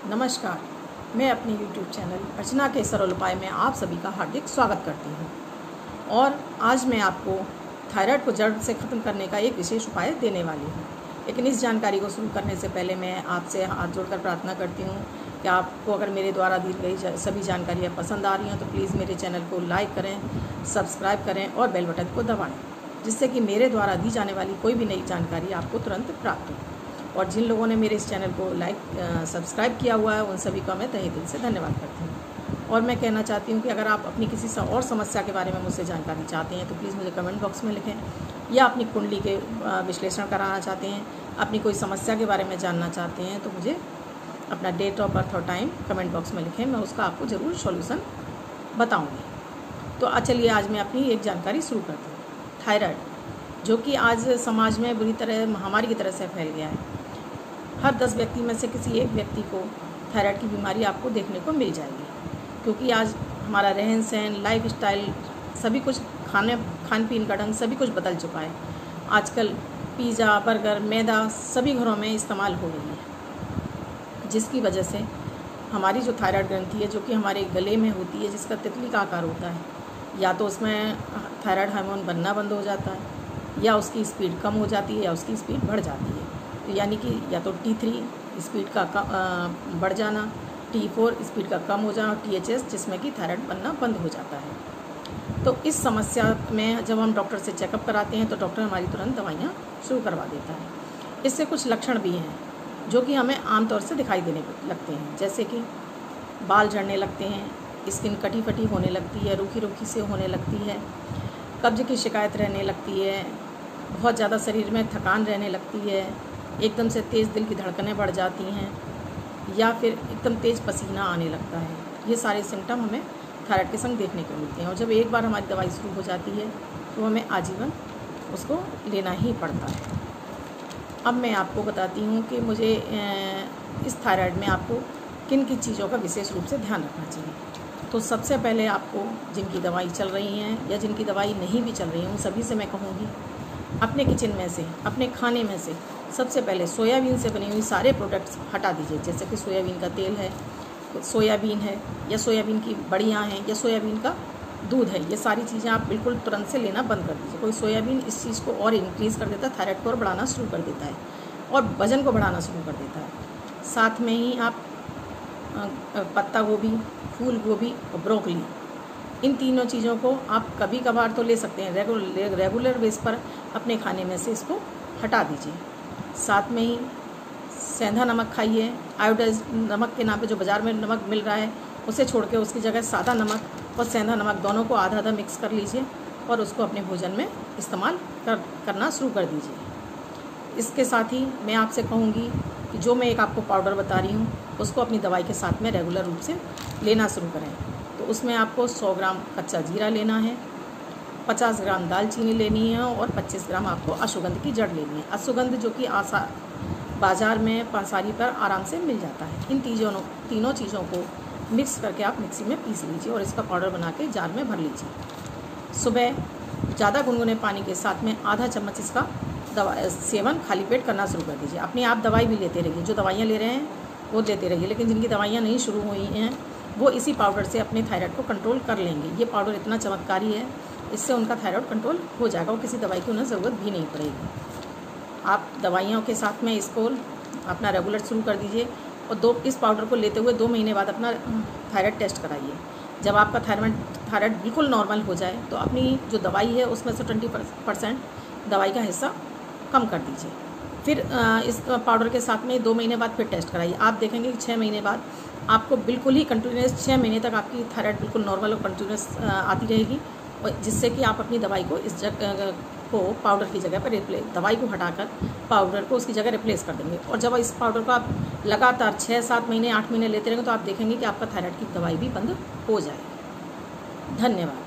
नमस्कार। मैं अपने YouTube चैनल अर्चना के सरल उपाय में आप सभी का हार्दिक स्वागत करती हूँ। और आज मैं आपको थायराइड को जड़ से ख़त्म करने का एक विशेष उपाय देने वाली हूँ। लेकिन इस जानकारी को शुरू करने से पहले मैं आपसे हाथ जोड़कर प्रार्थना करती हूँ कि आपको अगर मेरे द्वारा दी गई सभी जानकारियाँ पसंद आ रही हैं तो प्लीज़ मेरे चैनल को लाइक करें, सब्सक्राइब करें और बेल बटन को दबाएँ, जिससे कि मेरे द्वारा दी जाने वाली कोई भी नई जानकारी आपको तुरंत प्राप्त हो। और जिन लोगों ने मेरे इस चैनल को सब्सक्राइब किया हुआ है उन सभी का मैं तहे दिल से धन्यवाद करती हूँ। और मैं कहना चाहती हूँ कि अगर आप अपनी किसी और समस्या के बारे में मुझसे जानकारी चाहते हैं तो प्लीज़ मुझे कमेंट बॉक्स में लिखें, या अपनी कुंडली के विश्लेषण कराना चाहते हैं, अपनी कोई समस्या के बारे में जानना चाहते हैं तो मुझे अपना डेट ऑफ बर्थ और टाइम कमेंट बॉक्स में लिखें, मैं उसका आपको ज़रूर सॉल्यूशन बताऊँगी। तो चलिए आज मैं अपनी एक जानकारी शुरू करती हूँ। थायराइड, जो कि आज समाज में बुरी तरह महामारी की तरह से फैल गया है। हर 10 व्यक्ति में से किसी एक व्यक्ति को थायराइड की बीमारी आपको देखने को मिल जाएगी, क्योंकि आज हमारा रहन सहन, लाइफ स्टाइल, सभी कुछ खान पीन का ढंग सभी कुछ बदल चुका है। आजकल पिज़्ज़ा, बर्गर, मैदा सभी घरों में इस्तेमाल हो रही है, जिसकी वजह से हमारी जो थायराइड ग्रंथि है, जो कि हमारे गले में होती है, जिसका तितली का आकार होता है, या तो उसमें थायराइड हार्मोन बनना बंद हो जाता है, या उसकी स्पीड कम हो जाती है, या उसकी स्पीड बढ़ जाती है। तो यानी कि या तो T3 स्पीड का बढ़ जाना, T4 स्पीड का कम हो जाना, और THS जिसमें कि थायराइड बनना बंद हो जाता है। तो इस समस्या में जब हम डॉक्टर से चेकअप कराते हैं तो डॉक्टर हमारी तुरंत दवाइयाँ शुरू करवा देता है। इससे कुछ लक्षण भी हैं जो कि हमें आमतौर से दिखाई देने लगते हैं, जैसे कि बाल झड़ने लगते हैं, स्किन कटी फटी होने लगती है, रूखी रूखी से होने लगती है, कब्ज की शिकायत रहने लगती है, बहुत ज़्यादा शरीर में थकान रहने लगती है, एकदम से तेज़ दिल की धड़कनें बढ़ जाती हैं, या फिर एकदम तेज़ पसीना आने लगता है। ये सारे सिम्टम हमें थायराइड के संग देखने को मिलते हैं। और जब एक बार हमारी दवाई शुरू हो जाती है तो हमें आजीवन उसको लेना ही पड़ता है। अब मैं आपको बताती हूँ कि मुझे इस थायराइड में आपको किन किन चीज़ों का विशेष रूप से ध्यान रखना चाहिए। तो सबसे पहले आपको जिनकी दवाई चल रही हैं या जिनकी दवाई नहीं भी चल रही हैं, उन सभी से मैं कहूँगी अपने किचन में से, अपने खाने में से सबसे पहले सोयाबीन से बनी हुई सारे प्रोडक्ट्स हटा दीजिए। जैसे कि सोयाबीन का तेल है, सोयाबीन है, या सोयाबीन की बड़ियाँ हैं, या सोयाबीन का दूध है, ये सारी चीज़ें आप बिल्कुल तुरंत से लेना बंद कर दीजिए। कोई सोयाबीन इस चीज़ को और इंक्रीज़ कर देता है, थायराइड को और बढ़ाना शुरू कर देता है, और वजन को बढ़ाना शुरू कर देता है। साथ में ही आप पत्ता गोभी, फूल गोभी और ब्रोकली, इन तीनों चीज़ों को आप कभी कभार तो ले सकते हैं, रेगुलर बेस पर अपने खाने में से इसको हटा दीजिए। साथ में ही सेंधा नमक खाइए। आयोडाइज नमक के नाम पे जो बाज़ार में नमक मिल रहा है उसे छोड़ के उसकी जगह सादा नमक और सेंधा नमक दोनों को आधा आधा मिक्स कर लीजिए और उसको अपने भोजन में इस्तेमाल करना शुरू कर दीजिए। इसके साथ ही मैं आपसे कहूँगी कि जो मैं एक आपको पाउडर बता रही हूँ उसको अपनी दवाई के साथ में रेगुलर रूप से लेना शुरू करें। तो उसमें आपको 100 ग्राम कच्चा जीरा लेना है, 50 ग्राम दालचीनी लेनी है, और 25 ग्राम आपको अश्वगंध की जड़ लेनी है। अश्वगंध जो कि बाज़ार में पंसारी पर आराम से मिल जाता है। इन तीनों चीज़ों को मिक्स करके आप मिक्सी में पीस लीजिए और इसका पाउडर बना के जार में भर लीजिए। सुबह ज़्यादा गुनगुने पानी के साथ में आधा चम्मच इसका सेवन खाली पेट करना शुरू कर दीजिए। अपने आप दवाई भी लेते रहिए, जो दवाइयाँ ले रहे हैं वो लेते रहिए, लेकिन जिनकी दवाइयाँ नहीं शुरू हुई हैं वो इसी पाउडर से अपने थायराइड को कंट्रोल कर लेंगे। ये पाउडर इतना चमत्कारी है, इससे उनका थायराइड कंट्रोल हो जाएगा और किसी दवाई की उन्हें ज़रूरत भी नहीं पड़ेगी। आप दवाइयों के साथ में इसको अपना रेगुलर शुरू कर दीजिए और इस पाउडर को लेते हुए 2 महीने बाद अपना थायराइड टेस्ट कराइए। जब आपका थायराइड बिल्कुल नॉर्मल हो जाए तो अपनी जो दवाई है उसमें से 20% दवाई का हिस्सा कम कर दीजिए। फिर इस पाउडर के साथ में 2 महीने बाद फिर टेस्ट कराइए। आप देखेंगे कि 6 महीने बाद आपको बिल्कुल ही कंटिन्यूस 6 महीने तक आपकी थायराइड बिल्कुल नॉर्मल और कंटिन्यूस आती रहेगी, और जिससे कि आप अपनी दवाई को इस जगह को पाउडर की जगह पर दवाई को हटाकर पाउडर को उसकी जगह रिप्लेस कर देंगे। और जब इस पाउडर को आप लगातार 6-7 महीने 8 महीने लेते रहेंगे तो आप देखेंगे कि आपका थायराइड की दवाई भी बंद हो जाएगी। धन्यवाद।